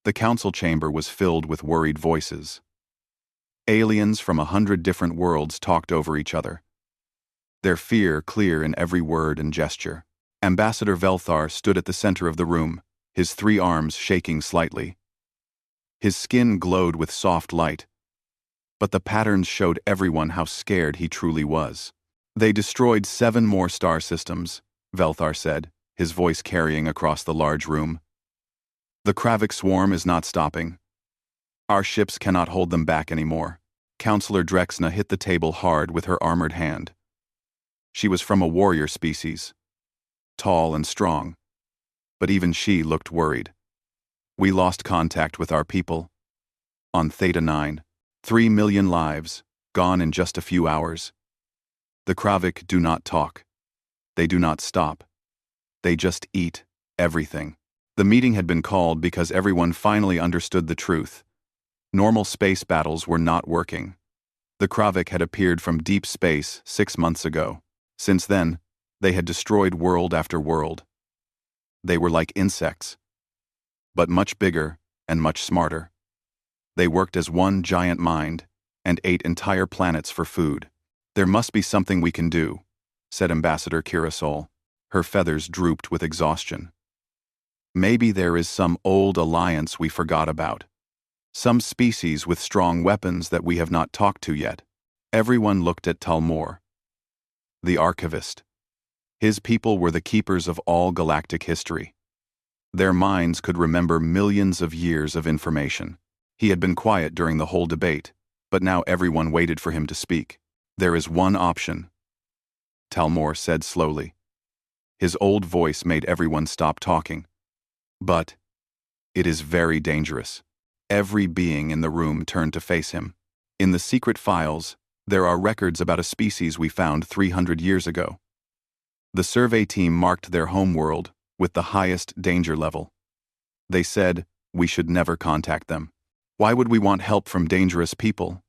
The council chamber was filled with worried voices. Aliens from 100 different worlds talked over each other, their fear clear in every word and gesture. Ambassador Velthar stood at the center of the room, his 3 arms shaking slightly. His skin glowed with soft light, but the patterns showed everyone how scared he truly was. They destroyed 7 more star systems, Velthar said, his voice carrying across the large room. The Kravik swarm is not stopping. Our ships cannot hold them back anymore. Counselor Drexna hit the table hard with her armored hand. She was from a warrior species, tall and strong, but even she looked worried. We lost contact with our people. On Theta 9, 3 million lives, gone in just a few hours. The Kravik do not talk. They do not stop. They just eat everything. The meeting had been called because everyone finally understood the truth. Normal space battles were not working. The Kravik had appeared from deep space 6 months ago. Since then, they had destroyed world after world. They were like insects, but much bigger and much smarter. They worked as one giant mind and ate entire planets for food. There must be something we can do, said Ambassador Kirasol. Her feathers drooped with exhaustion. Maybe there is some old alliance we forgot about. Some species with strong weapons that we have not talked to yet. Everyone looked at Talmor, the archivist. His people were the keepers of all galactic history. Their minds could remember millions of years of information. He had been quiet during the whole debate, but now everyone waited for him to speak. There is one option, Talmor said slowly. His old voice made everyone stop talking. But it is very dangerous. Every being in the room turned to face him. In the secret files, there are records about a species we found 300 years ago. The survey team marked their homeworld with the highest danger level. They said we should never contact them. Why would we want help from dangerous people?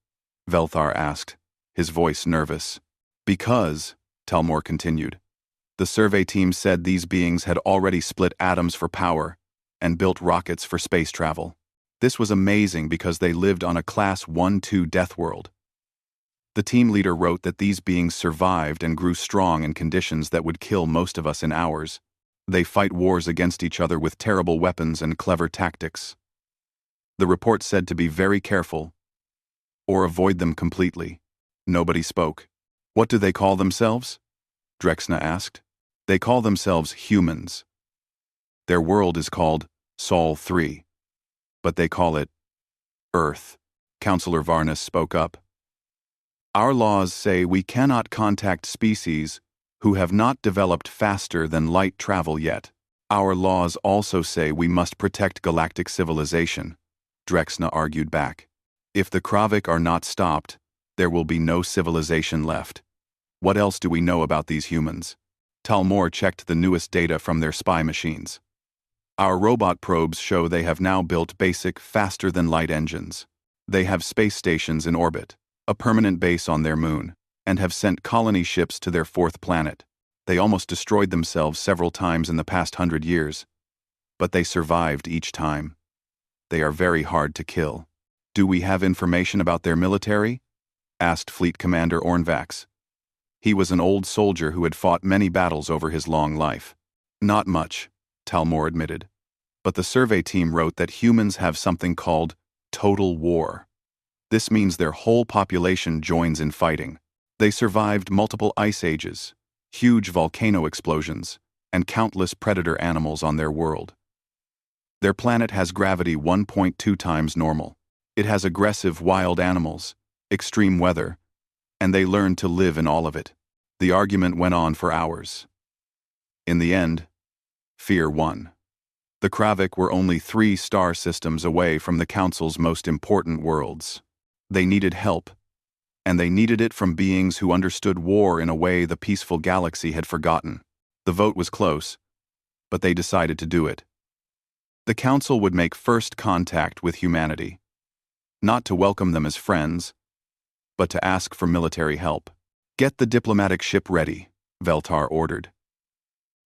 Velthar asked, his voice nervous. Because, Talmor continued, the survey team said these beings had already split atoms for power and built rockets for space travel. This was amazing because they lived on a Class 1-2 death world. The team leader wrote that these beings survived and grew strong in conditions that would kill most of us in hours. They fight wars against each other with terrible weapons and clever tactics. The report said to be very careful, or avoid them completely. Nobody spoke. What do they call themselves? Drexna asked. They call themselves humans. Their world is called Sol 3, but they call it Earth. Counselor Varnus spoke up. Our laws say we cannot contact species who have not developed faster than light travel yet. Our laws also say we must protect galactic civilization, Drexna argued back. If the Kravik are not stopped, there will be no civilization left. What else do we know about these humans? Talmor checked the newest data from their spy machines. Our robot probes show they have now built basic, faster-than-light engines. They have space stations in orbit, a permanent base on their moon, and have sent colony ships to their 4th planet. They almost destroyed themselves several times in the past 100 years, but they survived each time. They are very hard to kill. Do we have information about their military? Asked Fleet Commander Ornvax. He was an old soldier who had fought many battles over his long life. Not much, Talmor admitted. But the survey team wrote that humans have something called total war. This means their whole population joins in fighting. They survived multiple ice ages, huge volcano explosions, and countless predator animals on their world. Their planet has gravity 1.2 times normal. It has aggressive wild animals, extreme weather, and they learned to live in all of it. The argument went on for hours. In the end, fear won. The Kravik were only 3 star systems away from the Council's most important worlds. They needed help, and they needed it from beings who understood war in a way the peaceful galaxy had forgotten. The vote was close, but they decided to do it. The Council would make first contact with humanity, not to welcome them as friends, but to ask for military help. Get the diplomatic ship ready, Velthar ordered.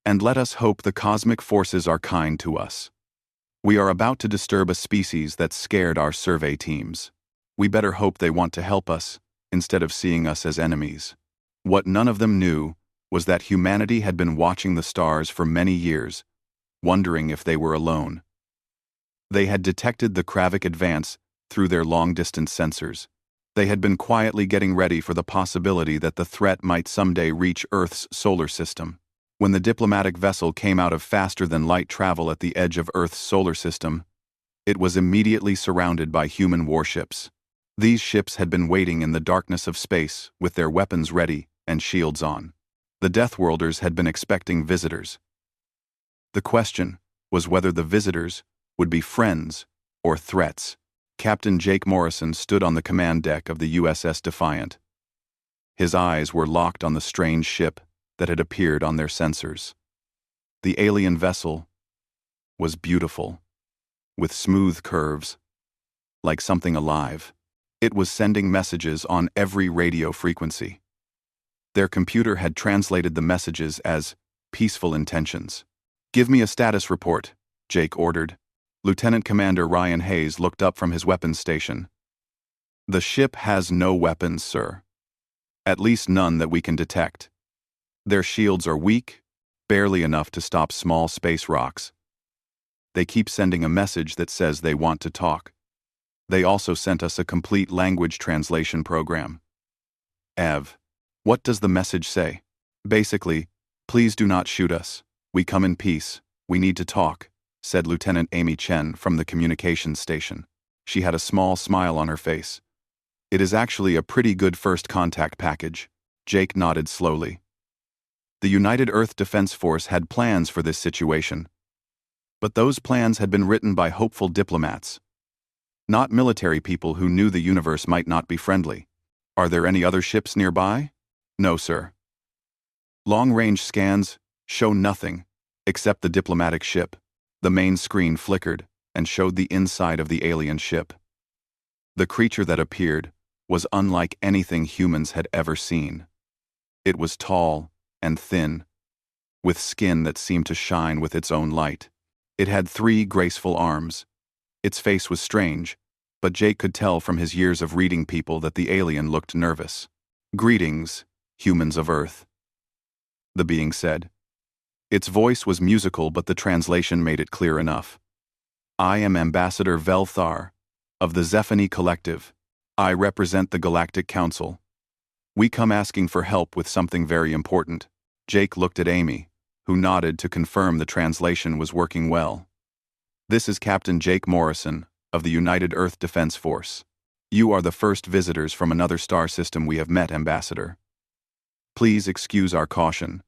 And let us hope the cosmic forces are kind to us. We are about to disturb a species that scared our survey teams. We better hope they want to help us, instead of seeing us as enemies. What none of them knew was that humanity had been watching the stars for many years, wondering if they were alone. They had detected the Kravik advance through their long-distance sensors. They had been quietly getting ready for the possibility that the threat might someday reach Earth's solar system. When the diplomatic vessel came out of faster-than-light travel at the edge of Earth's solar system, it was immediately surrounded by human warships. These ships had been waiting in the darkness of space with their weapons ready and shields on. The Deathworlders had been expecting visitors. The question was whether the visitors would be friends or threats. Captain Jake Morrison stood on the command deck of the USS Defiant. His eyes were locked on the strange ship that had appeared on their sensors. The alien vessel was beautiful, with smooth curves, like something alive. It was sending messages on every radio frequency. Their computer had translated the messages as peaceful intentions. "Give me a status report," Jake ordered. Lieutenant Commander Ryan Hayes looked up from his weapons station. "The ship has no weapons, sir. At least none that we can detect. Their shields are weak, barely enough to stop small space rocks. They keep sending a message that says they want to talk. They also sent us a complete language translation program." "Ev, what does the message say?" "Basically, please do not shoot us. We come in peace. We need to talk," said Lieutenant Amy Chen from the communications station. She had a small smile on her face. "It is actually a pretty good first contact package." Jake nodded slowly. The United Earth Defense Force had plans for this situation. But those plans had been written by hopeful diplomats, not military people who knew the universe might not be friendly. "Are there any other ships nearby?" "No, sir. Long-range scans show nothing except the diplomatic ship." The main screen flickered and showed the inside of the alien ship. The creature that appeared was unlike anything humans had ever seen. It was tall and thin, with skin that seemed to shine with its own light. It had 3 graceful arms. Its face was strange, but Jake could tell from his years of reading people that the alien looked nervous. "Greetings, humans of Earth," the being said. Its voice was musical, but the translation made it clear enough. "I am Ambassador Velthar, of the Zephany Collective. I represent the Galactic Council. We come asking for help with something very important." Jake looked at Amy, who nodded to confirm the translation was working well. "This is Captain Jake Morrison, of the United Earth Defense Force. You are the first visitors from another star system we have met, Ambassador. Please excuse our caution,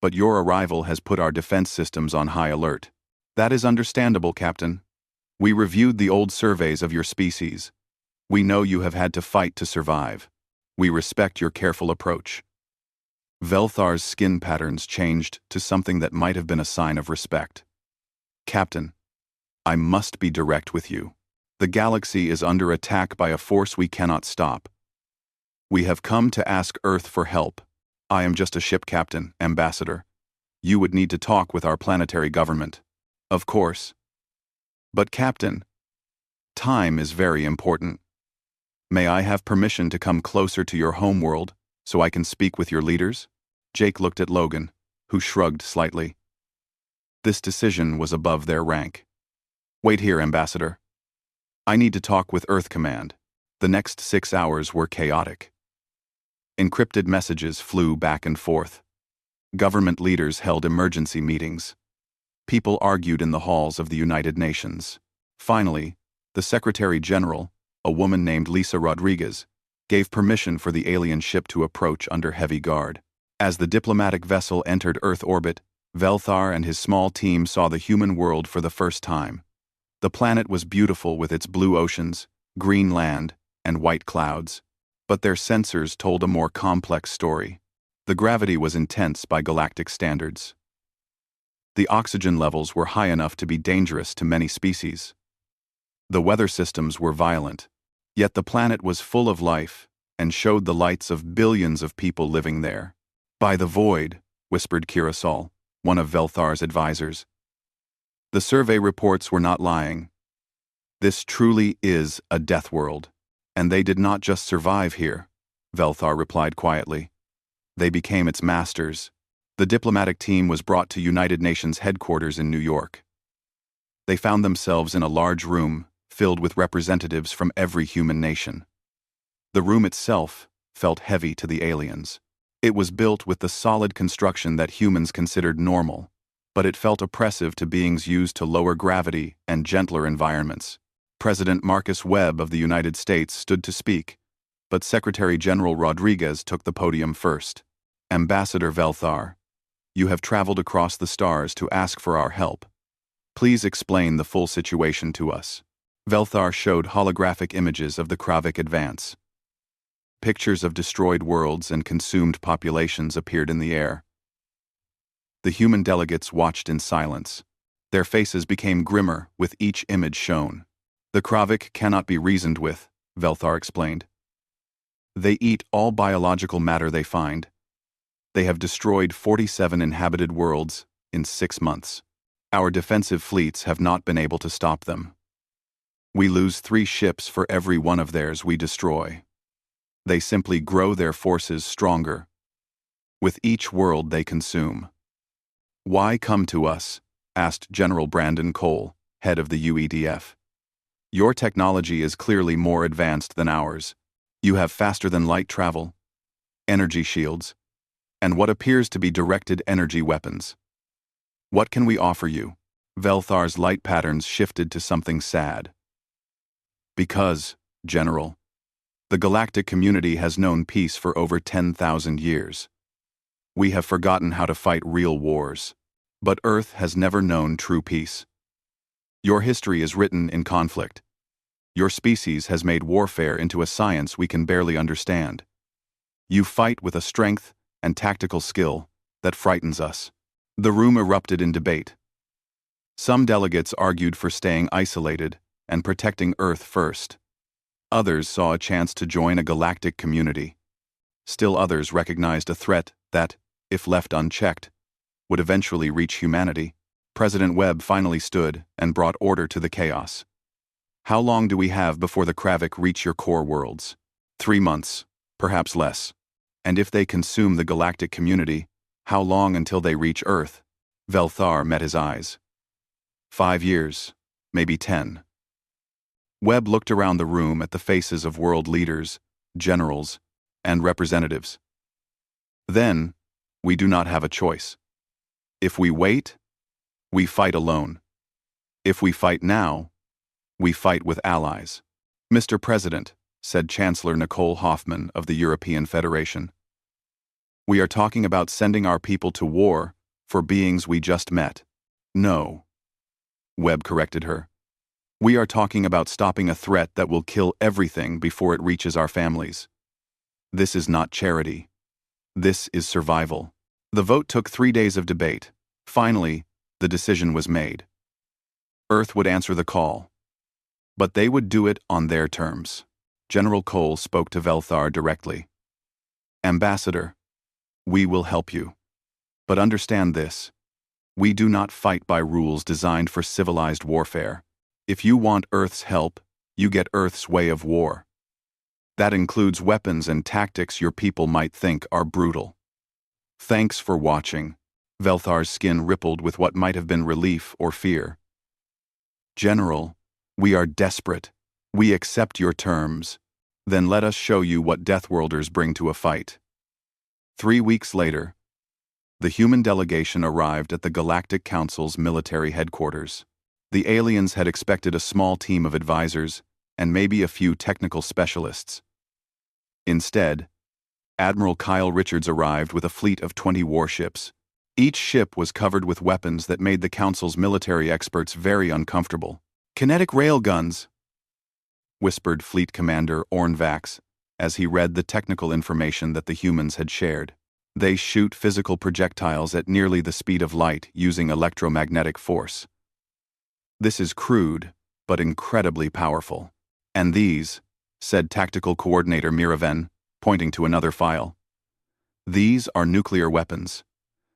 but your arrival has put our defense systems on high alert." "That is understandable, Captain. We reviewed the old surveys of your species. We know you have had to fight to survive. We respect your careful approach." Velthar's skin patterns changed to something that might have been a sign of respect. "Captain, I must be direct with you. The galaxy is under attack by a force we cannot stop. We have come to ask Earth for help. I am just a ship captain, Ambassador. You would need to talk with our planetary government." "Of course. But Captain, time is very important. May I have permission to come closer to your homeworld so I can speak with your leaders?" Jake looked at Logan, who shrugged slightly. This decision was above their rank. "Wait here, Ambassador. I need to talk with Earth Command." The next 6 hours were chaotic. Encrypted messages flew back and forth. Government leaders held emergency meetings. People argued in the halls of the United Nations. Finally, the Secretary General, a woman named Lisa Rodriguez, gave permission for the alien ship to approach under heavy guard. As the diplomatic vessel entered Earth orbit, Velthar and his small team saw the human world for the first time. The planet was beautiful with its blue oceans, green land, and white clouds. But their sensors told a more complex story. The gravity was intense by galactic standards. The oxygen levels were high enough to be dangerous to many species. The weather systems were violent, yet the planet was full of life and showed the lights of billions of people living there. "By the void," whispered Kirasol, one of Velthar's advisors. The survey reports were not lying. This truly is a death world, and they did not just survive here, Velthar replied quietly. They became its masters. The diplomatic team was brought to United Nations headquarters in New York. They found themselves in a large room filled with representatives from every human nation. The room itself felt heavy to the aliens. It was built with the solid construction that humans considered normal, but it felt oppressive to beings used to lower gravity and gentler environments. President Marcus Webb of the United States stood to speak, but Secretary General Rodriguez took the podium first. Ambassador Velthar, you have traveled across the stars to ask for our help. Please explain the full situation to us. Velthar showed holographic images of the Kravik advance. Pictures of destroyed worlds and consumed populations appeared in the air. The human delegates watched in silence. Their faces became grimmer with each image shown. The Kravik cannot be reasoned with, Velthar explained. They eat all biological matter they find. They have destroyed 47 inhabited worlds in 6 months. Our defensive fleets have not been able to stop them. We lose 3 ships for every one of theirs we destroy. They simply grow their forces stronger with each world they consume. Why come to us? Asked General Brandon Cole, head of the UEDF. Your technology is clearly more advanced than ours. You have faster-than-light travel, energy shields, and what appears to be directed energy weapons. What can we offer you? Velthar's light patterns shifted to something sad. Because, General, the galactic community has known peace for over 10,000 years. We have forgotten how to fight real wars, but Earth has never known true peace. Your history is written in conflict. Your species has made warfare into a science we can barely understand. You fight with a strength and tactical skill that frightens us. The room erupted in debate. Some delegates argued for staying isolated and protecting Earth first. Others saw a chance to join a galactic community. Still others recognized a threat that, if left unchecked, would eventually reach humanity. President Webb finally stood and brought order to the chaos. How long do we have before the Kravik reach your core worlds? 3 months, perhaps less. And if they consume the galactic community, how long until they reach Earth? Velthar met his eyes. 5 years, maybe 10. Webb looked around the room at the faces of world leaders, generals, and representatives. Then, we do not have a choice. If we wait, we fight alone. If we fight now, we fight with allies. Mr. President, said Chancellor Nicole Hoffman of the European Federation. We are talking about sending our people to war for beings we just met. No. Webb corrected her. We are talking about stopping a threat that will kill everything before it reaches our families. This is not charity. This is survival. The vote took 3 days of debate. Finally, the decision was made. Earth would answer the call. But they would do it on their terms. General Cole spoke to Velthar directly. Ambassador, we will help you. But understand this. We do not fight by rules designed for civilized warfare. If you want Earth's help, you get Earth's way of war. That includes weapons and tactics your people might think are brutal. Thanks for watching. Velthar's skin rippled with what might have been relief or fear. General, we are desperate. We accept your terms. Then let us show you what Deathworlders bring to a fight. 3 weeks later, the human delegation arrived at the Galactic Council's military headquarters. The aliens had expected a small team of advisors and maybe a few technical specialists. Instead, Admiral Kyle Richards arrived with a fleet of 20 warships. Each ship was covered with weapons that made the Council's military experts very uncomfortable. Kinetic railguns, whispered Fleet Commander Ornvax as he read the technical information that the humans had shared. They shoot physical projectiles at nearly the speed of light using electromagnetic force. This is crude, but incredibly powerful. And these, said Tactical Coordinator Miraven, pointing to another file. These are nuclear weapons.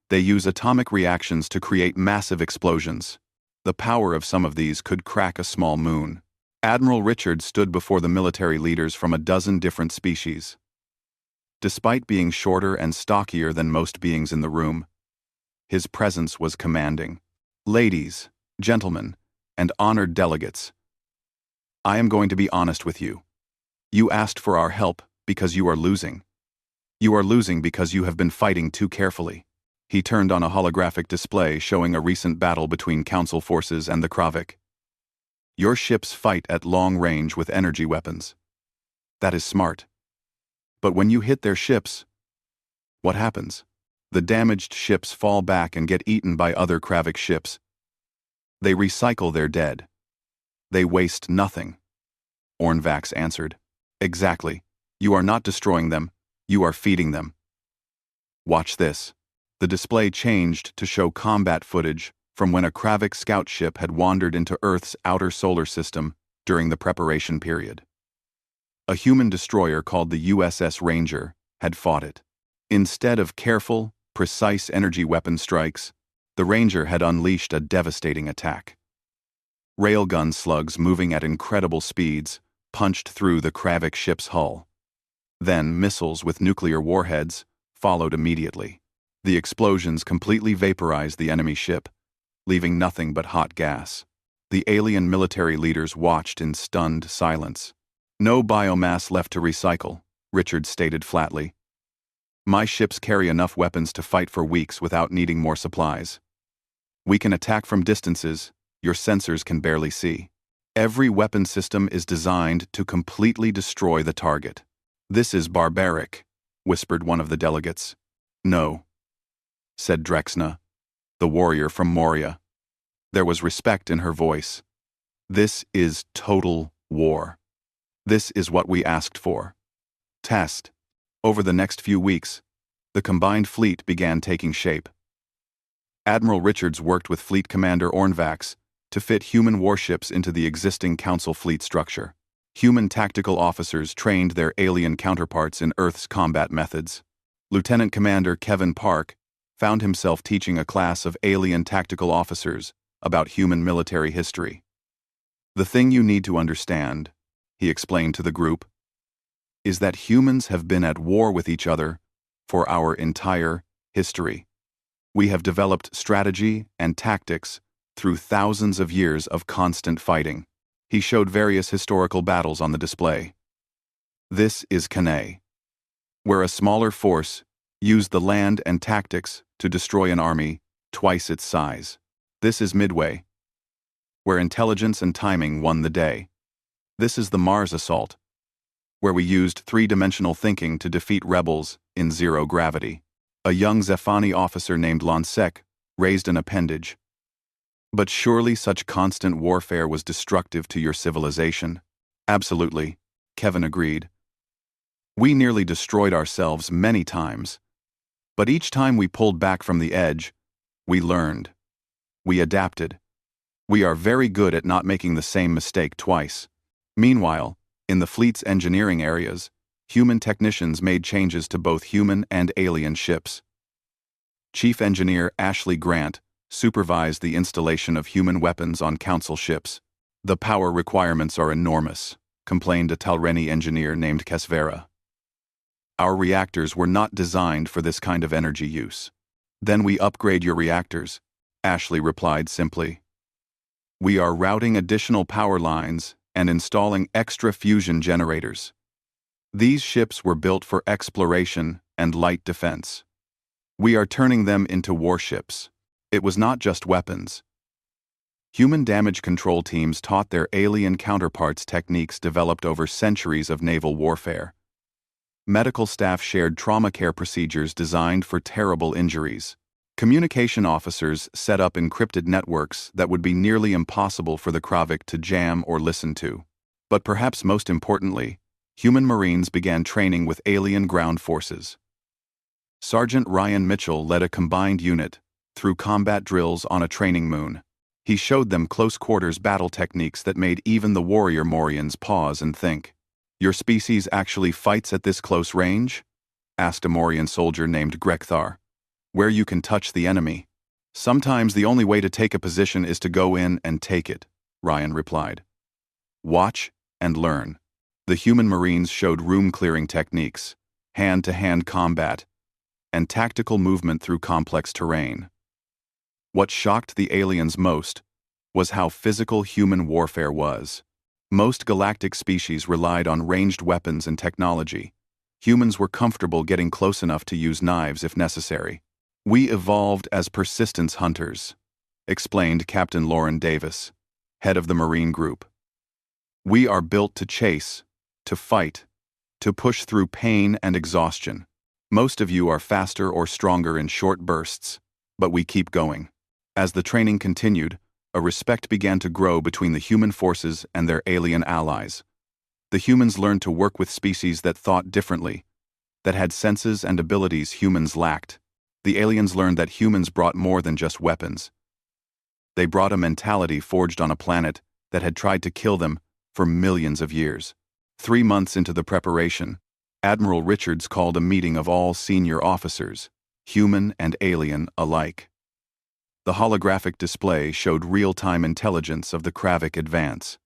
They use atomic reactions to create massive explosions. The power of some of these could crack a small moon. Admiral Richard stood before the military leaders from a dozen different species. Despite being shorter and stockier than most beings in the room, his presence was commanding. Ladies, gentlemen, and honored delegates, I am going to be honest with you. You asked for our help because you are losing. You are losing because you have been fighting too carefully. He turned on a holographic display showing a recent battle between Council forces and the Kravik. Your ships fight at long range with energy weapons. That is smart. But when you hit their ships, what happens? The damaged ships fall back and get eaten by other Kravik ships. They recycle their dead. They waste nothing. Ornvax answered. Exactly. You are not destroying them, you are feeding them. Watch this. The display changed to show combat footage from when a Kravik scout ship had wandered into Earth's outer solar system during the preparation period. A human destroyer called the USS Ranger had fought it. Instead of careful, precise energy weapon strikes, the Ranger had unleashed a devastating attack. Railgun slugs moving at incredible speeds punched through the Kravik ship's hull. Then missiles with nuclear warheads followed immediately. The explosions completely vaporized the enemy ship, leaving nothing but hot gas. The alien military leaders watched in stunned silence. No biomass left to recycle, Richard stated flatly. My ships carry enough weapons to fight for weeks without needing more supplies. We can attack from distances your sensors can barely see. Every weapon system is designed to completely destroy the target. This is barbaric, whispered one of the delegates. No, said Drexna, the warrior from Moria. There was respect in her voice. This is total war. This is what we asked for. Test. Over the next few weeks, the combined fleet began taking shape. Admiral Richards worked with Fleet Commander Ornvax to fit human warships into the existing Council fleet structure. Human tactical officers trained their alien counterparts in Earth's combat methods. Lieutenant Commander Kevin Park found himself teaching a class of alien tactical officers about human military history. The thing you need to understand, he explained to the group, is that humans have been at war with each other for our entire history. We have developed strategy and tactics through thousands of years of constant fighting. He showed various historical battles on the display. This is Cannae, where a smaller force used the land and tactics to destroy an army twice its size. This is Midway, where intelligence and timing won the day. This is the Mars assault, where we used three-dimensional thinking to defeat rebels in zero gravity. A young Zephani officer named Lonsek raised an appendage. But surely such constant warfare was destructive to your civilization. Absolutely, Kevin agreed. We nearly destroyed ourselves many times. But each time we pulled back from the edge, we learned. We adapted. We are very good at not making the same mistake twice. Meanwhile, in the fleet's engineering areas, human technicians made changes to both human and alien ships. Chief Engineer Ashley Grant supervised the installation of human weapons on Council ships. The power requirements are enormous, complained a Talreni engineer named Kesvera. Our reactors were not designed for this kind of energy use. Then we upgrade your reactors, Ashley replied simply. We are routing additional power lines and installing extra fusion generators. These ships were built for exploration and light defense. We are turning them into warships. It was not just weapons. Human damage control teams taught their alien counterparts techniques developed over centuries of naval warfare. Medical staff shared trauma care procedures designed for terrible injuries. Communication officers set up encrypted networks that would be nearly impossible for the Kravik to jam or listen to. But perhaps most importantly, human Marines began training with alien ground forces. Sergeant Ryan Mitchell led a combined unit through combat drills on a training moon. He showed them close-quarters battle techniques that made even the warrior Morians pause and think. Your species actually fights at this close range? Asked a Morian soldier named Grekthar. Where you can touch the enemy. Sometimes the only way to take a position is to go in and take it, Ryan replied. Watch and learn. The human Marines showed room-clearing techniques, hand-to-hand combat, and tactical movement through complex terrain. What shocked the aliens most was how physical human warfare was. Most galactic species relied on ranged weapons and technology. Humans were comfortable getting close enough to use knives if necessary. We evolved as persistence hunters, explained Captain Lauren Davis, head of the Marine Group. We are built to chase, to fight, to push through pain and exhaustion. Most of you are faster or stronger in short bursts, but we keep going. As the training continued, a respect began to grow between the human forces and their alien allies. The humans learned to work with species that thought differently, that had senses and abilities humans lacked. The aliens learned that humans brought more than just weapons. They brought a mentality forged on a planet that had tried to kill them for millions of years. 3 months into the preparation, Admiral Richards called a meeting of all senior officers, human and alien alike. The holographic display showed real-time intelligence of the Kravik advance.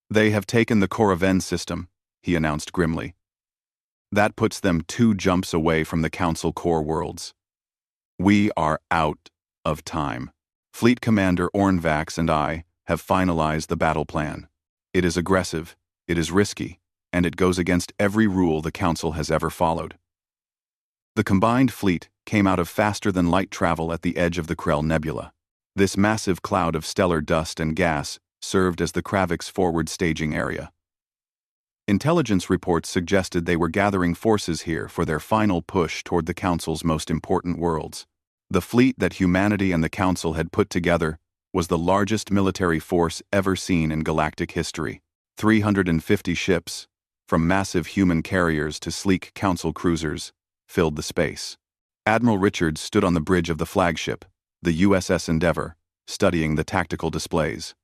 They have taken the Koraven system, he announced grimly. That puts them 2 jumps away from the Council core worlds. We are out of time. Fleet Commander Ornvax and I have finalized the battle plan. It is aggressive, it is risky, and it goes against every rule the Council has ever followed. The combined fleet came out of faster-than-light travel at the edge of the Krell Nebula. This massive cloud of stellar dust and gas served as the Kravik's forward staging area. Intelligence reports suggested they were gathering forces here for their final push toward the Council's most important worlds. The fleet that humanity and the Council had put together was the largest military force ever seen in galactic history. 350 ships, from massive human carriers to sleek Council cruisers, filled the space. Admiral Richards stood on the bridge of the flagship, the USS Endeavour, studying the tactical displays.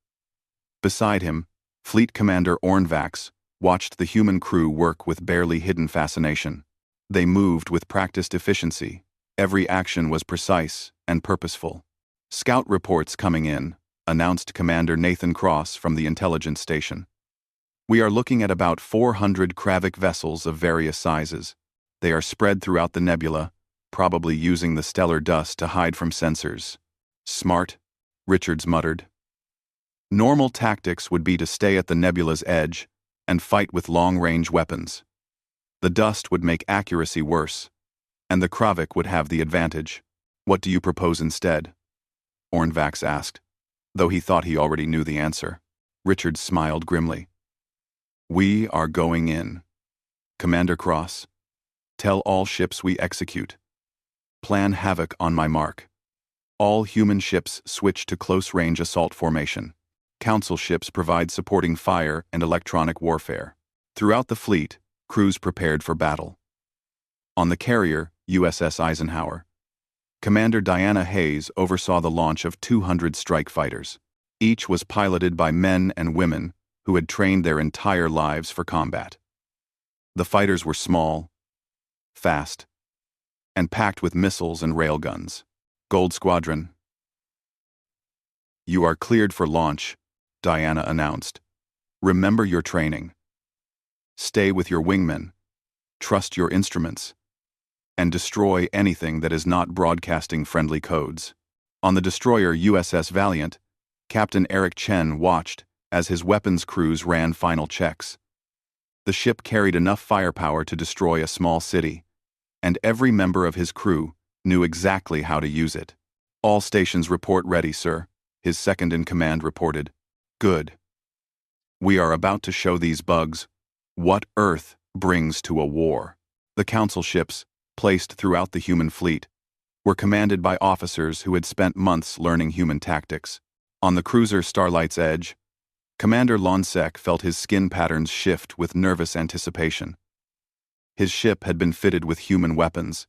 Beside him, Fleet Commander Ornvax watched the human crew work with barely hidden fascination. They moved with practiced efficiency. Every action was precise and purposeful. Scout reports coming in, announced Commander Nathan Cross from the intelligence station. We are looking at about 400 Kravik vessels of various sizes. They are spread throughout the nebula, probably using the stellar dust to hide from sensors. Smart, Richards muttered. Normal tactics would be to stay at the nebula's edge and fight with long-range weapons. The dust would make accuracy worse, and the Kravik would have the advantage. What do you propose instead? Ornvax asked, though he thought he already knew the answer. Richards smiled grimly. We are going in. Commander Cross, tell all ships we execute. Plan havoc on my mark. All human ships switch to close-range assault formation. Council ships provide supporting fire and electronic warfare. Throughout the fleet, crews prepared for battle. On the carrier, USS Eisenhower, Commander Diana Hayes oversaw the launch of 200 strike fighters. Each was piloted by men and women who had trained their entire lives for combat. The fighters were small, fast, and packed with missiles and railguns. Gold Squadron. You are cleared for launch, Diana announced. Remember your training. Stay with your wingmen, trust your instruments, and destroy anything that is not broadcasting friendly codes. On the destroyer USS Valiant, Captain Eric Chen watched as his weapons crews ran final checks. The ship carried enough firepower to destroy a small city, and every member of his crew knew exactly how to use it. All stations report ready, sir, his second-in-command reported. Good. We are about to show these bugs what Earth brings to a war. The Council ships, placed throughout the human fleet, were commanded by officers who had spent months learning human tactics. On the cruiser Starlight's Edge, Commander Lonsek felt his skin patterns shift with nervous anticipation. His ship had been fitted with human weapons,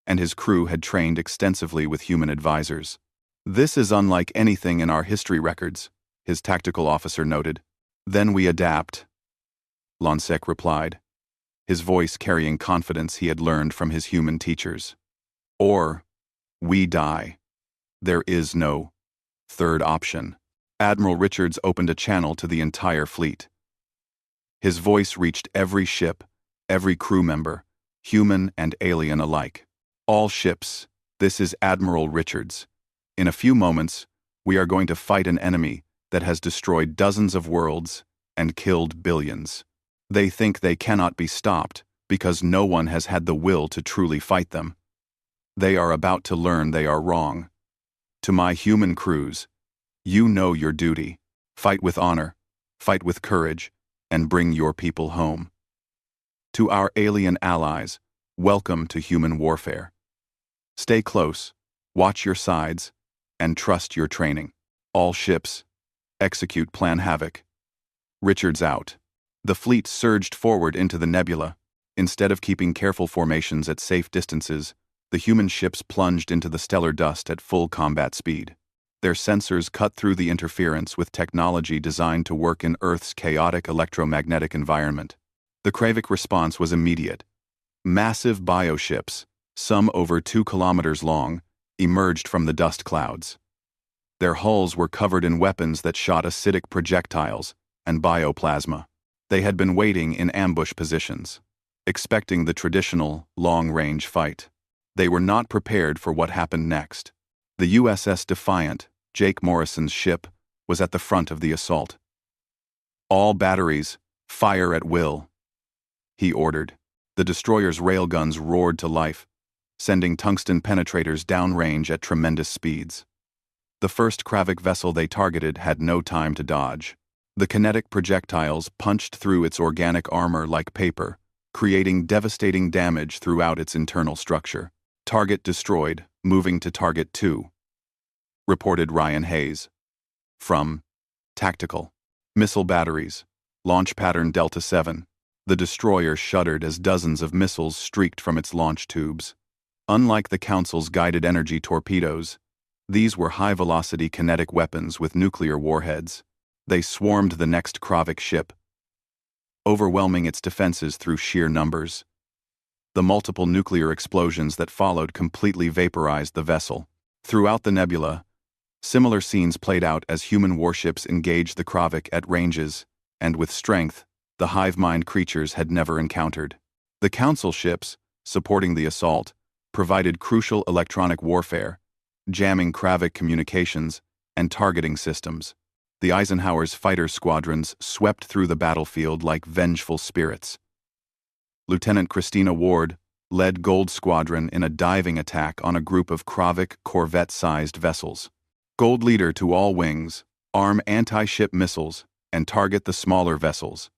and his crew had trained extensively with human advisors. This is unlike anything in our history records, his tactical officer noted. Then we adapt, Lonsek replied, his voice carrying confidence he had learned from his human teachers. Or, we die. There is no third option. Admiral Richards opened a channel to the entire fleet. His voice reached every ship, every crew member, human and alien alike. All ships, this is Admiral Richards. In a few moments, we are going to fight an enemy that has destroyed dozens of worlds and killed billions. They think they cannot be stopped because no one has had the will to truly fight them. They are about to learn they are wrong. To my human crews, you know your duty. Fight with honor, fight with courage, and bring your people home. To our alien allies, welcome to human warfare. Stay close, watch your sides, and trust your training. All ships, execute Plan Havoc. Richards out. The fleet surged forward into the nebula. Instead of keeping careful formations at safe distances, the human ships plunged into the stellar dust at full combat speed. Their sensors cut through the interference with technology designed to work in Earth's chaotic electromagnetic environment. The Kravik response was immediate. Massive bioships, some over 2 kilometers long, emerged from the dust clouds. Their hulls were covered in weapons that shot acidic projectiles and bioplasma. They had been waiting in ambush positions, expecting the traditional, long-range fight. They were not prepared for what happened next. The USS Defiant, Jake Morrison's ship, was at the front of the assault. All batteries, fire at will, he ordered. The destroyer's railguns roared to life, sending tungsten penetrators downrange at tremendous speeds. The first Kravik vessel they targeted had no time to dodge. The kinetic projectiles punched through its organic armor like paper, creating devastating damage throughout its internal structure. Target destroyed, moving to Target 2. Reported Ryan Hayes. From Tactical. Missile batteries. Launch pattern Delta 7. The destroyer shuddered as dozens of missiles streaked from its launch tubes. Unlike the Council's guided energy torpedoes, these were high-velocity kinetic weapons with nuclear warheads. They swarmed the next Kravik ship, overwhelming its defenses through sheer numbers. The multiple nuclear explosions that followed completely vaporized the vessel. Throughout the nebula, similar scenes played out as human warships engaged the Kravik at ranges, and with strength, the hive-mind creatures had never encountered. The Council ships, supporting the assault, provided crucial electronic warfare, jamming Kravik communications and targeting systems. The Eisenhower's fighter squadrons swept through the battlefield like vengeful spirits. Lieutenant Christina Ward led Gold Squadron in a diving attack on a group of Kravik corvette-sized vessels. Gold leader to all wings, arm anti-ship missiles, and target the smaller vessels.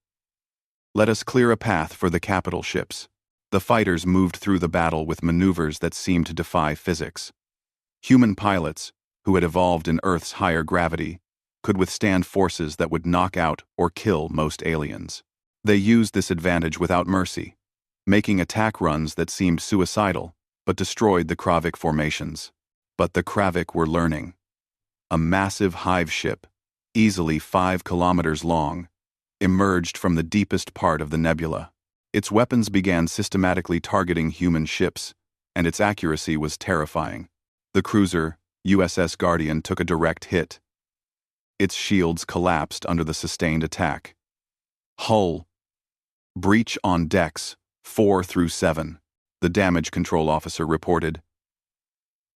Let us clear a path for the capital ships. The fighters moved through the battle with maneuvers that seemed to defy physics. Human pilots, who had evolved in Earth's higher gravity, could withstand forces that would knock out or kill most aliens. They used this advantage without mercy, making attack runs that seemed suicidal but destroyed the Kravik formations. But the Kravik were learning. A massive hive ship, easily 5 kilometers long, emerged from the deepest part of the nebula. Its weapons began systematically targeting human ships, and its accuracy was terrifying. The cruiser, USS Guardian, took a direct hit. Its shields collapsed under the sustained attack. Hull. Breach on decks, 4 through 7, the damage control officer reported.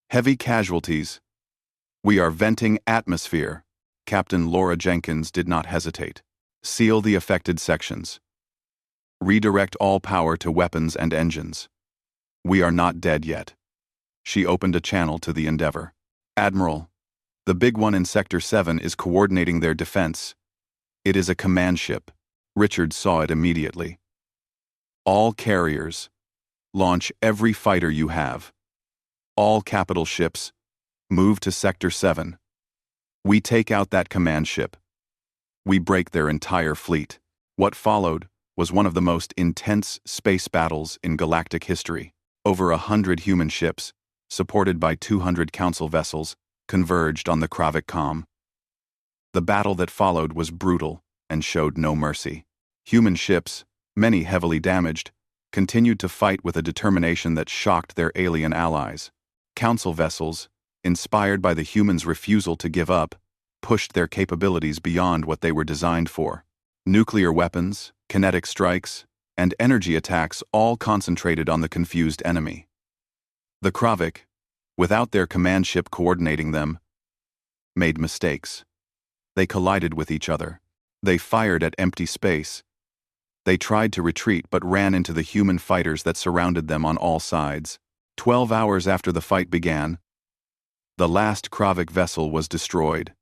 Heavy casualties. We are venting atmosphere. Captain Laura Jenkins did not hesitate. Seal the affected sections. Redirect all power to weapons and engines. We are not dead yet. She opened a channel to the Endeavor. Admiral, the big one in Sector 7 is coordinating their defense. It is a command ship. Richard saw it immediately. All carriers, launch every fighter you have. All capital ships, move to Sector 7. We take out that command ship. We break their entire fleet. What followed was one of the most intense space battles in galactic history. Over 100 human ships, supported by 200 Council vessels, converged on the Kravik comm. The battle that followed was brutal and showed no mercy. Human ships, many heavily damaged, continued to fight with a determination that shocked their alien allies. Council vessels, inspired by the humans' refusal to give up, pushed their capabilities beyond what they were designed for. Nuclear weapons, kinetic strikes, and energy attacks all concentrated on the confused enemy. The Kravik, without their command ship coordinating them, made mistakes. They collided with each other. They fired at empty space. They tried to retreat but ran into the human fighters that surrounded them on all sides. 12 hours after the fight began, the last Kravik vessel was destroyed.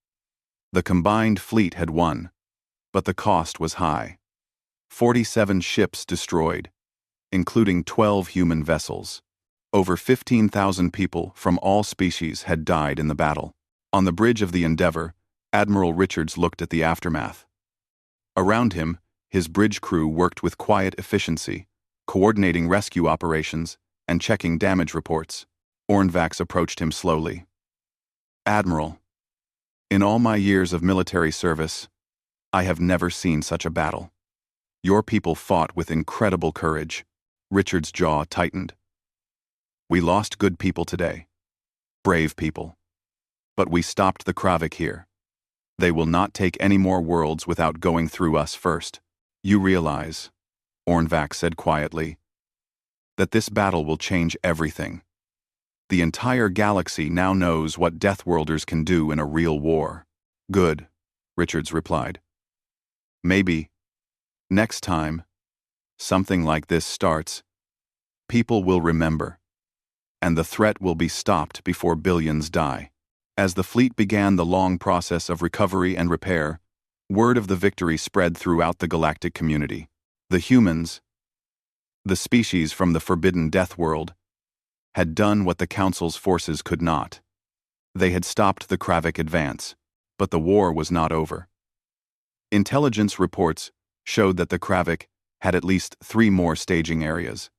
The combined fleet had won, but the cost was high. 47 ships destroyed, including 12 human vessels. Over 15,000 people from all species had died in the battle. On the bridge of the Endeavour, Admiral Richards looked at the aftermath. Around him, his bridge crew worked with quiet efficiency, coordinating rescue operations and checking damage reports. Ornvax approached him slowly. "Admiral, in all my years of military service, I have never seen such a battle. Your people fought with incredible courage." Richard's jaw tightened. "We lost good people today. Brave people. But we stopped the Kravik here. They will not take any more worlds without going through us first. You realize," Ornvax said quietly, "that this battle will change everything. The entire galaxy now knows what Deathworlders can do in a real war." "Good," Richards replied. "Maybe, next time, something like this starts, people will remember, and the threat will be stopped before billions die." As the fleet began the long process of recovery and repair, word of the victory spread throughout the galactic community. The humans, the species from the forbidden Death World, had done what the Council's forces could not. They had stopped the Kravik advance, but the war was not over. Intelligence reports showed that the Kravik had at least 3 more staging areas.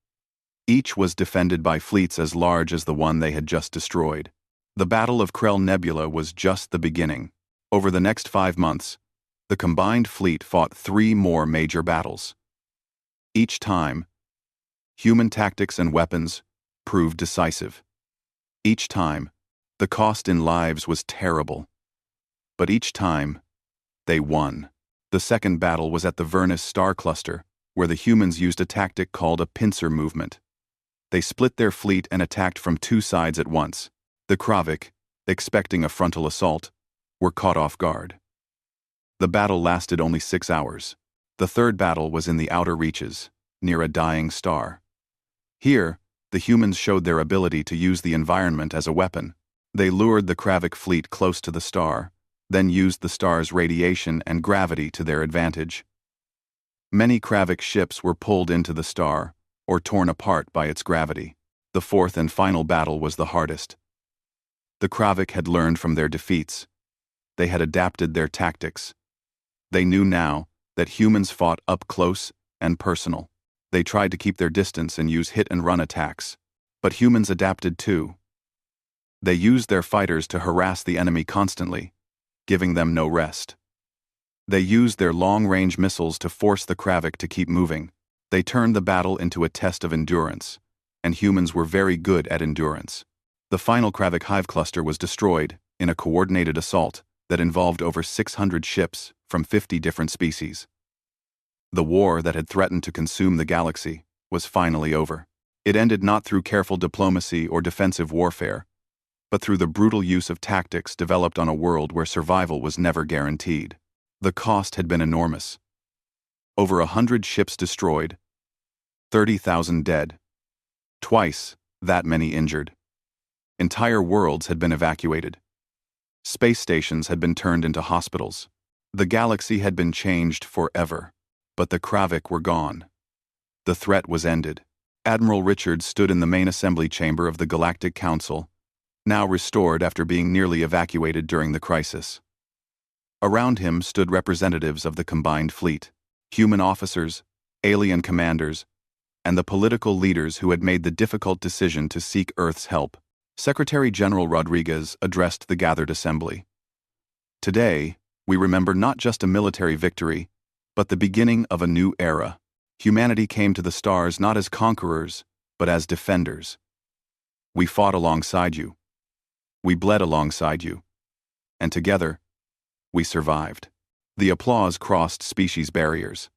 Each was defended by fleets as large as the one they had just destroyed. The Battle of Krell Nebula was just the beginning. Over the next 5 months, the combined fleet fought 3 more major battles. Each time, human tactics and weapons proved decisive. Each time, the cost in lives was terrible. But each time, they won. The second battle was at the Vernus star cluster, where the humans used a tactic called a pincer movement. They split their fleet and attacked from 2 sides at once. The Kravik, expecting a frontal assault, were caught off guard. The battle lasted only 6 hours. The third battle was in the outer reaches, near a dying star. Here, the humans showed their ability to use the environment as a weapon. They lured the Kravik fleet close to the star, then used the star's radiation and gravity to their advantage. Many Kravik ships were pulled into the star, or torn apart by its gravity. The fourth and final battle was the hardest. The Kravik had learned from their defeats. They had adapted their tactics. They knew now that humans fought up close and personal. They tried to keep their distance and use hit-and-run attacks. But humans adapted too. They used their fighters to harass the enemy constantly, giving them no rest. They used their long-range missiles to force the Kravik to keep moving. They turned the battle into a test of endurance, and humans were very good at endurance. The final Kravik hive cluster was destroyed in a coordinated assault that involved over 600 ships from 50 different species. The war that had threatened to consume the galaxy was finally over. It ended not through careful diplomacy or defensive warfare, but through the brutal use of tactics developed on a world where survival was never guaranteed. The cost had been enormous. Over 100 ships destroyed, 30,000 dead, twice that many injured. Entire worlds had been evacuated. Space stations had been turned into hospitals. The galaxy had been changed forever. But the Kravik were gone. The threat was ended. Admiral Richards stood in the main assembly chamber of the Galactic Council, now restored after being nearly evacuated during the crisis. Around him stood representatives of the combined fleet, human officers, alien commanders, and the political leaders who had made the difficult decision to seek Earth's help. Secretary General Rodriguez addressed the gathered assembly. "Today, we remember not just a military victory, but the beginning of a new era. Humanity came to the stars not as conquerors, but as defenders. We fought alongside you. We bled alongside you. And together, we survived. The applause crossed species barriers.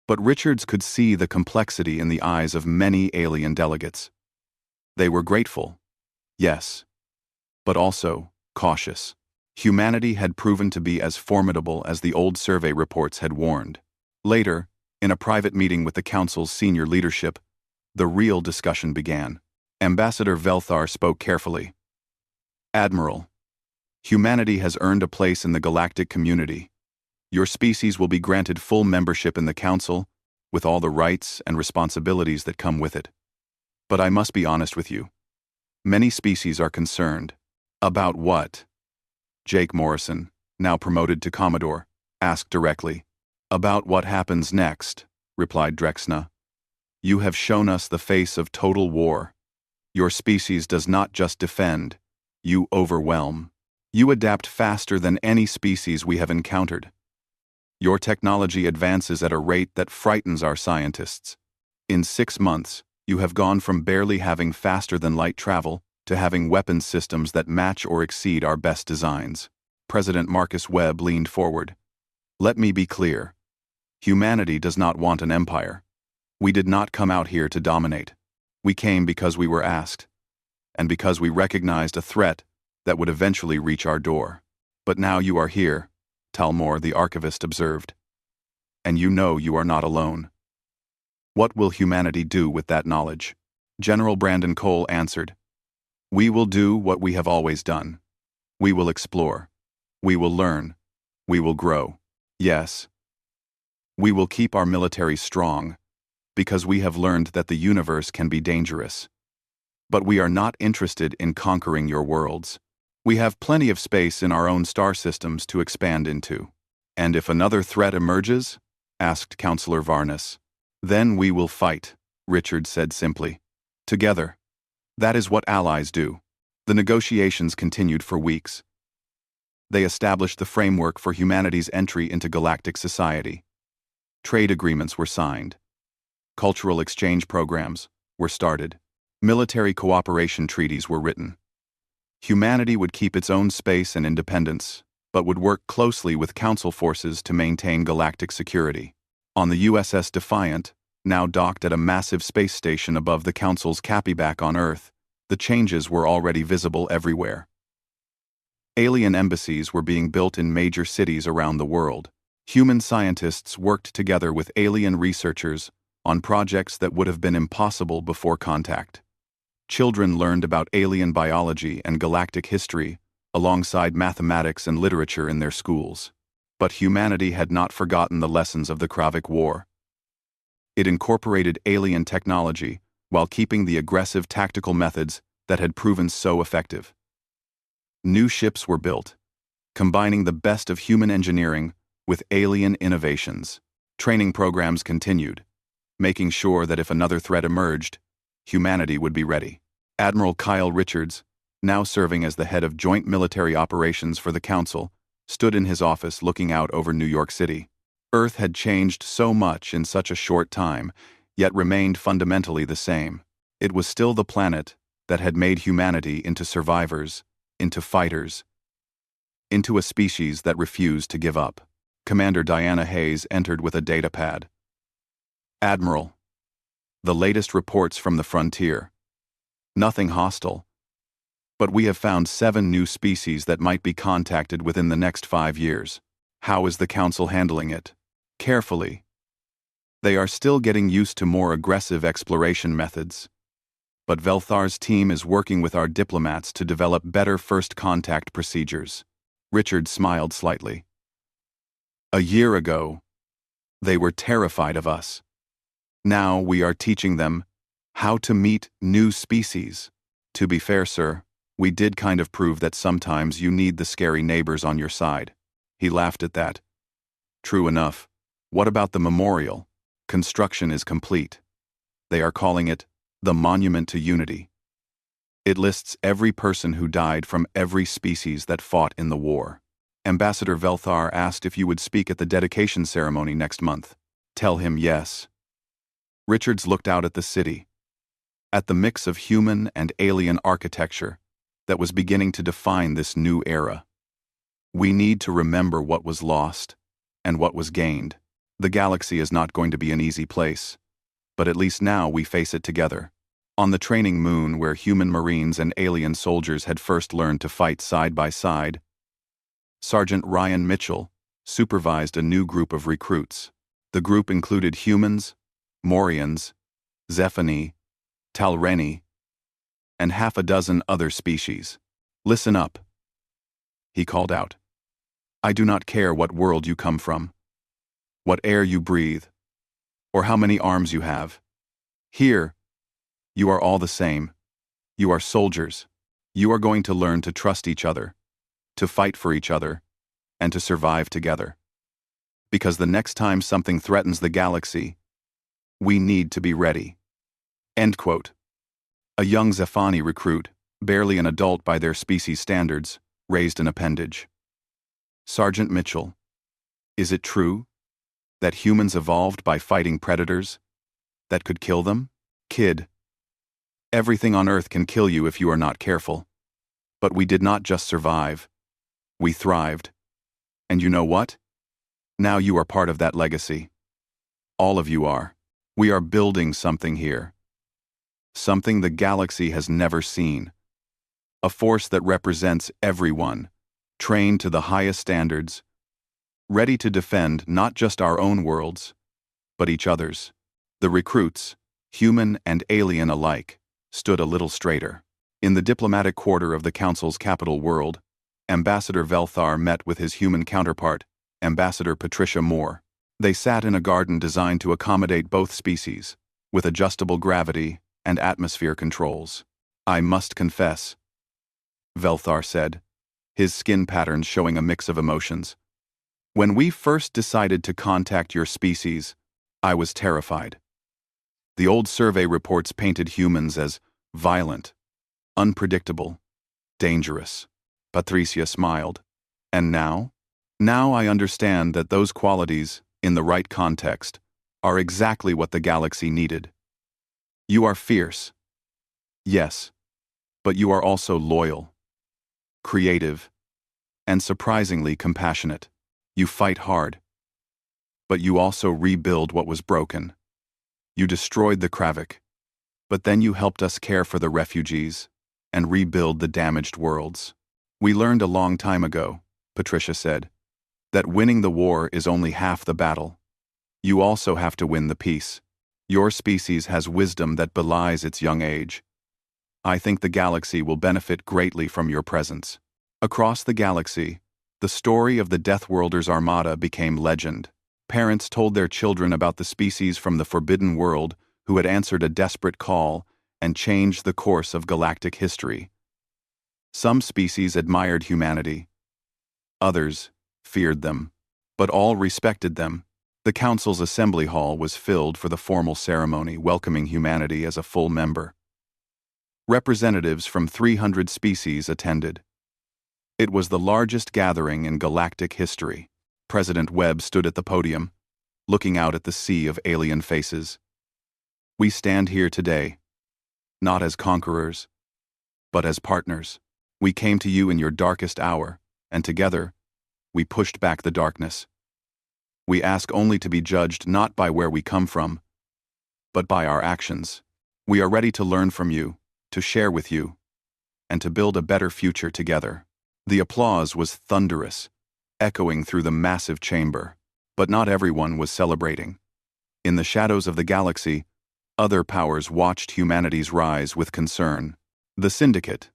But Richards could see the complexity in the eyes of many alien delegates. They were grateful, yes, but also cautious. Humanity had proven to be as formidable as the old survey reports had warned. Later, in a private meeting with the Council's senior leadership, the real discussion began. Ambassador Velthar spoke carefully. Admiral, humanity has earned a place in the galactic community. Your species will be granted full membership in the Council, with all the rights and responsibilities that come with it. But I must be honest with you. Many species are concerned. About what? Jake Morrison, now promoted to Commodore, asked directly. About what happens next, replied Drexna. You have shown us the face of total war. Your species does not just defend, you overwhelm. You adapt faster than any species we have encountered. Your technology advances at a rate that frightens our scientists. In 6 months, you have gone from barely having faster-than-light travel to having weapons systems that match or exceed our best designs. President Marcus Webb leaned forward. Let me be clear. Humanity does not want an empire. We did not come out here to dominate. We came because we were asked, and because we recognized a threat that would eventually reach our door. But now you are here, Talmor the archivist observed. And you know you are not alone. What will humanity do with that knowledge? General Brandon Cole answered. We will do what we have always done. We will explore. We will learn. We will grow. Yes. We will keep our military strong, because we have learned that the universe can be dangerous. But we are not interested in conquering your worlds. We have plenty of space in our own star systems to expand into. And if another threat emerges? Asked Counselor Varnus. Then we will fight, Richard said simply. Together. That is what allies do. The negotiations continued for weeks. They established the framework for humanity's entry into galactic society. Trade agreements were signed. Cultural exchange programs were started. Military cooperation treaties were written. Humanity would keep its own space and independence, but would work closely with Council forces to maintain galactic security. On the USS Defiant, now docked at a massive space station above the Council's Cappyback on Earth, the changes were already visible everywhere. Alien embassies were being built in major cities around the world. Human scientists worked together with alien researchers on projects that would have been impossible before contact. Children learned about alien biology and galactic history alongside mathematics and literature in their schools. But humanity had not forgotten the lessons of the Kravik War. It incorporated alien technology while keeping the aggressive tactical methods that had proven so effective. New ships were built, combining the best of human engineering with alien innovations. Training programs continued, making sure that if another threat emerged, humanity would be ready. Admiral Kyle Richards, now serving as the head of Joint Military Operations for the Council, stood in his office looking out over New York City. Earth had changed so much in such a short time, yet remained fundamentally the same. It was still the planet that had made humanity into survivors, into fighters, into a species that refused to give up. Commander Diana Hayes entered with a data pad. Admiral, the latest reports from the frontier. Nothing hostile. But we have found 7 new species that might be contacted within the next 5 years. How is the Council handling it? Carefully. They are still getting used to more aggressive exploration methods. But Velthar's team is working with our diplomats to develop better first contact procedures. Richard smiled slightly. A year ago, they were terrified of us. Now we are teaching them how to meet new species. To be fair, sir, we did kind of prove that sometimes you need the scary neighbors on your side. He laughed at that. True enough. What about the memorial? Construction is complete. They are calling it the Monument to Unity. It lists every person who died from every species that fought in the war. Ambassador Velthar asked if you would speak at the dedication ceremony next month. Tell him yes. Richards looked out at the city, at the mix of human and alien architecture, that was beginning to define this new era. We need to remember what was lost and what was gained. The galaxy is not going to be an easy place, but at least now we face it together. On the training moon where human marines and alien soldiers had first learned to fight side by side, Sergeant Ryan Mitchell supervised a new group of recruits. The group included humans, Morians, Zephani, Talreni, and half a dozen other species. "Listen up," he called out. "I do not care what world you come from, what air you breathe, or how many arms you have. Here, you are all the same. You are soldiers. You are going to learn to trust each other, to fight for each other, and to survive together. Because the next time something threatens the galaxy, we need to be ready." End quote. A young Zephani recruit, barely an adult by their species standards, raised an appendage. "Sergeant Mitchell, is it true that humans evolved by fighting predators that could kill them?" "Kid, everything on Earth can kill you if you are not careful. But we did not just survive. We thrived. And you know what? Now you are part of that legacy. All of you are. We are building something here. Something the galaxy has never seen. A force that represents everyone, trained to the highest standards, ready to defend not just our own worlds, but each other's." The recruits, human and alien alike, stood a little straighter. In the diplomatic quarter of the Council's capital world, Ambassador Velthar met with his human counterpart, Ambassador Patricia Moore. They sat in a garden designed to accommodate both species, with adjustable gravity and atmosphere controls. "I must confess," Velthar said, his skin patterns showing a mix of emotions. "When we first decided to contact your species, I was terrified. The old survey reports painted humans as violent, unpredictable, dangerous." Patricia smiled. "And now? Now I understand that those qualities, in the right context, are exactly what the galaxy needed. You are fierce. Yes, but you are also loyal, creative, and surprisingly compassionate. You fight hard, but you also rebuild what was broken. You destroyed the Kravik, but then you helped us care for the refugees and rebuild the damaged worlds. We learned a long time ago," Patricia said, "that winning the war is only half the battle. You also have to win the peace. Your species has wisdom that belies its young age. I think the galaxy will benefit greatly from your presence." Across the galaxy, the story of the Deathworlders Armada became legend. Parents told their children about the species from the Forbidden World who had answered a desperate call and changed the course of galactic history. Some species admired humanity. Others feared them. But all respected them. The Council's assembly hall was filled for the formal ceremony welcoming humanity as a full member. Representatives from 300 species attended. It was the largest gathering in galactic history. President Webb stood at the podium, looking out at the sea of alien faces. "We stand here today, not as conquerors, but as partners. We came to you in your darkest hour, and together, we pushed back the darkness. We ask only to be judged not by where we come from, but by our actions. We are ready to learn from you, to share with you, and to build a better future together." The applause was thunderous, echoing through the massive chamber. But not everyone was celebrating. In the shadows of the galaxy, other powers watched humanity's rise with concern. The Syndicate,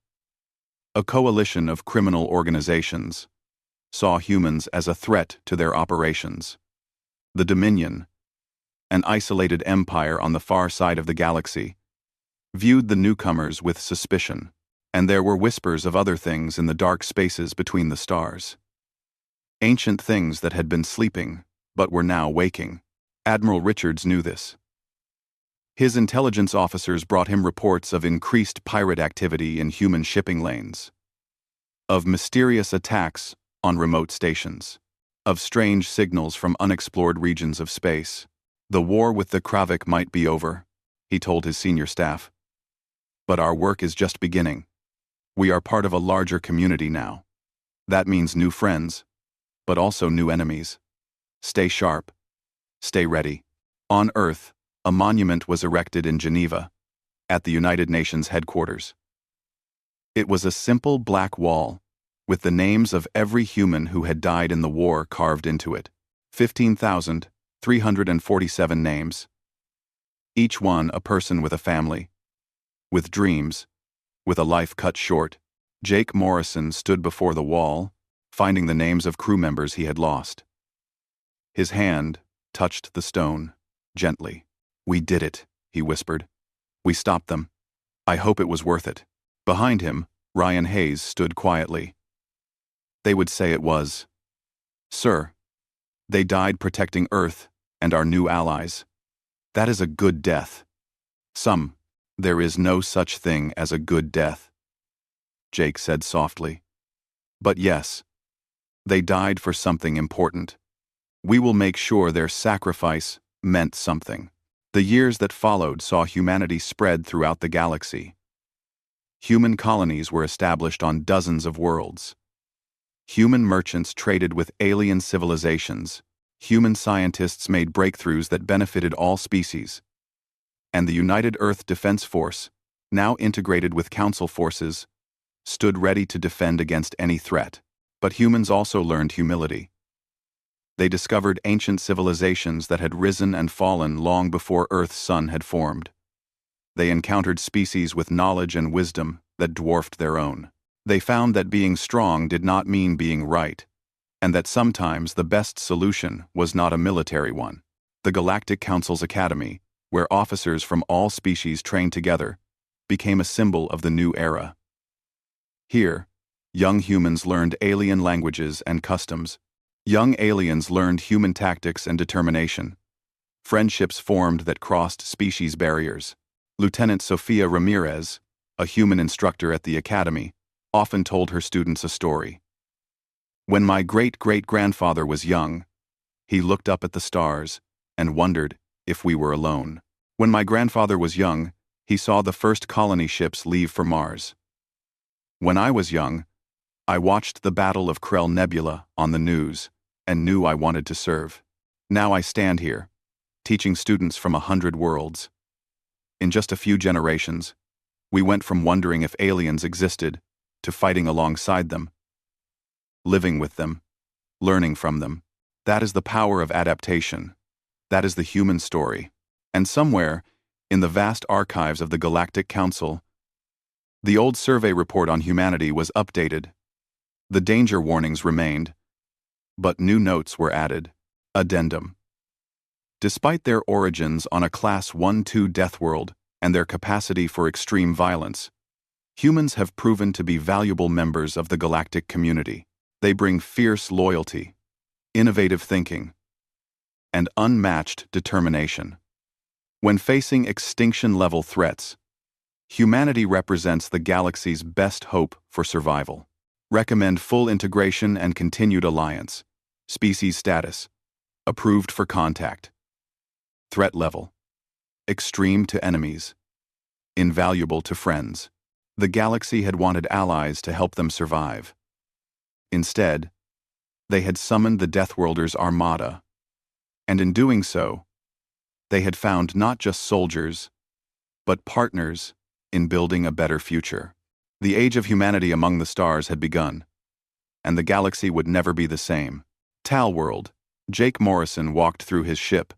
a coalition of criminal organizations, saw humans as a threat to their operations. The Dominion, an isolated empire on the far side of the galaxy, viewed the newcomers with suspicion, and there were whispers of other things in the dark spaces between the stars. Ancient things that had been sleeping, but were now waking. Admiral Richards knew this. His intelligence officers brought him reports of increased pirate activity in human shipping lanes, of mysterious attacks on remote stations, of strange signals from unexplored regions of space. "The war with the Kravik might be over," he told his senior staff. "But our work is just beginning. We are part of a larger community now. That means new friends, but also new enemies. Stay sharp. Stay ready. On Earth, a monument was erected in Geneva, at the United Nations headquarters. It was a simple black wall, with the names of every human who had died in the war carved into it. 15,347 names. Each one a person with a family, with dreams, with a life cut short. Jake Morrison stood before the wall, finding the names of crew members he had lost. His hand touched the stone, gently. "We did it," he whispered. "We stopped them. I hope it was worth it." Behind him, Ryan Hayes stood quietly. "They would say it was. Sir, they died protecting Earth and our new allies. That is a good death. There is no such thing as a good death," Jake said softly. "But yes, they died for something important. We will make sure their sacrifice meant something." The years that followed saw humanity spread throughout the galaxy. Human colonies were established on dozens of worlds. Human merchants traded with alien civilizations. Human scientists made breakthroughs that benefited all species. And the United Earth Defense Force, now integrated with Council forces, stood ready to defend against any threat. But humans also learned humility. They discovered ancient civilizations that had risen and fallen long before Earth's sun had formed. They encountered species with knowledge and wisdom that dwarfed their own. They found that being strong did not mean being right, and that sometimes the best solution was not a military one. The Galactic Council's Academy, where officers from all species trained together, became a symbol of the new era. Here, young humans learned alien languages and customs. Young aliens learned human tactics and determination. Friendships formed that crossed species barriers. Lieutenant Sofia Ramirez, a human instructor at the academy, often told her students a story. "When my great-great-grandfather was young, he looked up at the stars and wondered if we were alone. When my grandfather was young, he saw the first colony ships leave for Mars. When I was young, I watched the Battle of Krell Nebula on the news and knew I wanted to serve. Now I stand here, teaching students from 100 worlds. In just a few generations, we went from wondering if aliens existed to fighting alongside them, living with them, learning from them. That is the power of adaptation. That is the human story." And somewhere, in the vast archives of the Galactic Council, the old survey report on humanity was updated. The danger warnings remained, but new notes were added. Addendum. Despite their origins on a Class 1-2 death world and their capacity for extreme violence, humans have proven to be valuable members of the galactic community. They bring fierce loyalty, innovative thinking, and unmatched determination. When facing extinction-level threats, humanity represents the galaxy's best hope for survival. Recommend full integration and continued alliance. Species status: approved for contact. Threat level: extreme to enemies, invaluable to friends. The galaxy had wanted allies to help them survive. Instead, they had summoned the Deathworlders Armada, and in doing so, they had found not just soldiers, but partners in building a better future. The age of humanity among the stars had begun, and the galaxy would never be the same. Tal World. Jake Morrison walked through his ship.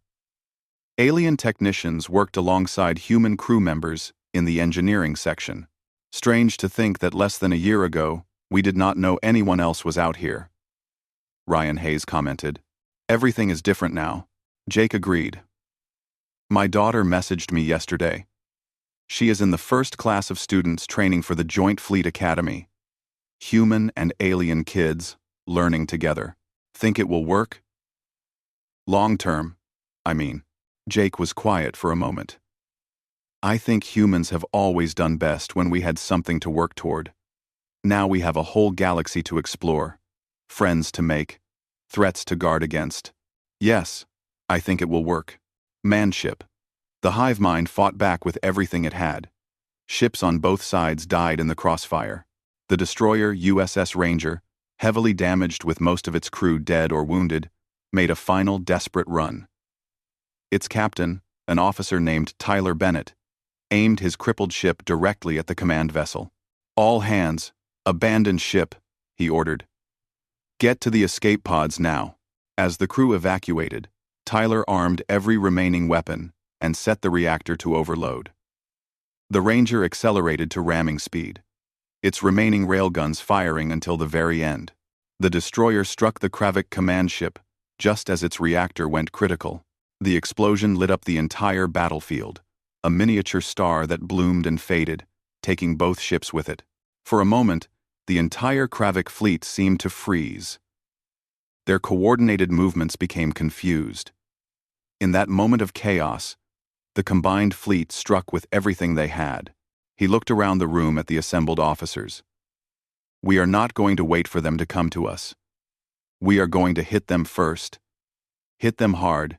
Alien technicians worked alongside human crew members in the engineering section. Strange to think that less than a year ago, we did not know anyone else was out here, Ryan Hayes commented. "Everything is different now," Jake agreed. "My daughter messaged me yesterday. She is in the first class of students training for the Joint Fleet Academy. Human and alien kids learning together. Think it will work? Long term, I mean." Jake was quiet for a moment. "I think humans have always done best when we had something to work toward. Now we have a whole galaxy to explore, friends to make, threats to guard against. Yes, I think it will work." Manship. The hive mind fought back with everything it had. Ships on both sides died in the crossfire. The destroyer USS Ranger, heavily damaged with most of its crew dead or wounded, made a final desperate run. Its captain, an officer named Tyler Bennett, aimed his crippled ship directly at the command vessel. "All hands, abandon ship," he ordered. "Get to the escape pods now." As the crew evacuated, Tyler armed every remaining weapon and set the reactor to overload. The Ranger accelerated to ramming speed, its remaining railguns firing until the very end. The destroyer struck the Kravik command ship just as its reactor went critical. The explosion lit up the entire battlefield, a miniature star that bloomed and faded, taking both ships with it. For a moment, the entire Kravik fleet seemed to freeze. Their coordinated movements became confused. In that moment of chaos, the combined fleet struck with everything they had. He looked around the room at the assembled officers. "We are not going to wait for them to come to us. We are going to hit them first. Hit them hard,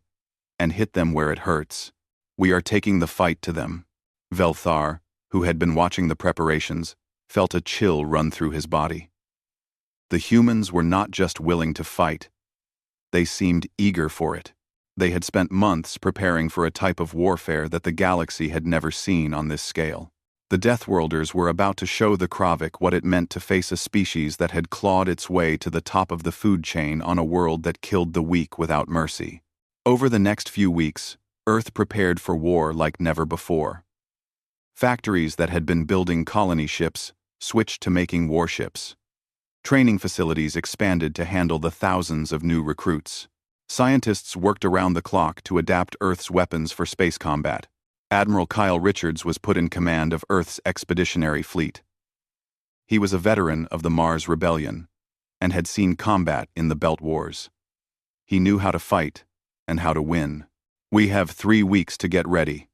and hit them where it hurts. We are taking the fight to them." Velthar, who had been watching the preparations, felt a chill run through his body. The humans were not just willing to fight. They seemed eager for it. They had spent months preparing for a type of warfare that the galaxy had never seen on this scale. The Deathworlders were about to show the Kravik what it meant to face a species that had clawed its way to the top of the food chain on a world that killed the weak without mercy. Over the next few weeks, Earth prepared for war like never before. Factories that had been building colony ships switched to making warships. Training facilities expanded to handle the thousands of new recruits. Scientists worked around the clock to adapt Earth's weapons for space combat. Admiral Kyle Richards was put in command of Earth's expeditionary fleet. He was a veteran of the Mars Rebellion and had seen combat in the Belt Wars. He knew how to fight and how to win. "We have 3 weeks to get ready,"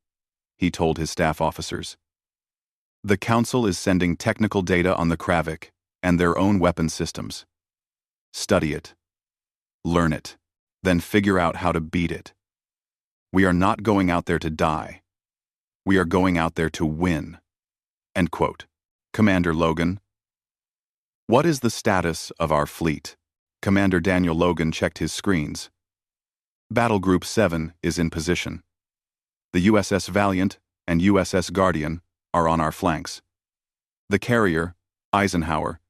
he told his staff officers. "The Council is sending technical data on the Kravik and their own weapon systems. Study it. Learn it. Then figure out how to beat it. We are not going out there to die. We are going out there to win." End quote. Commander Logan. "What is the status of our fleet?" Commander Daniel Logan checked his screens. "Battle Group 7 is in position. The USS Valiant and USS Guardian are on our flanks. The carrier, Eisenhower,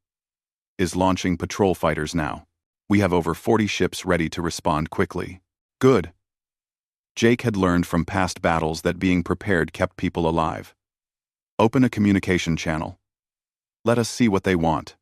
is launching patrol fighters now. We have over 40 ships ready to respond quickly." Good. Jake had learned from past battles that being prepared kept people alive. "Open a communication channel. Let us see what they want."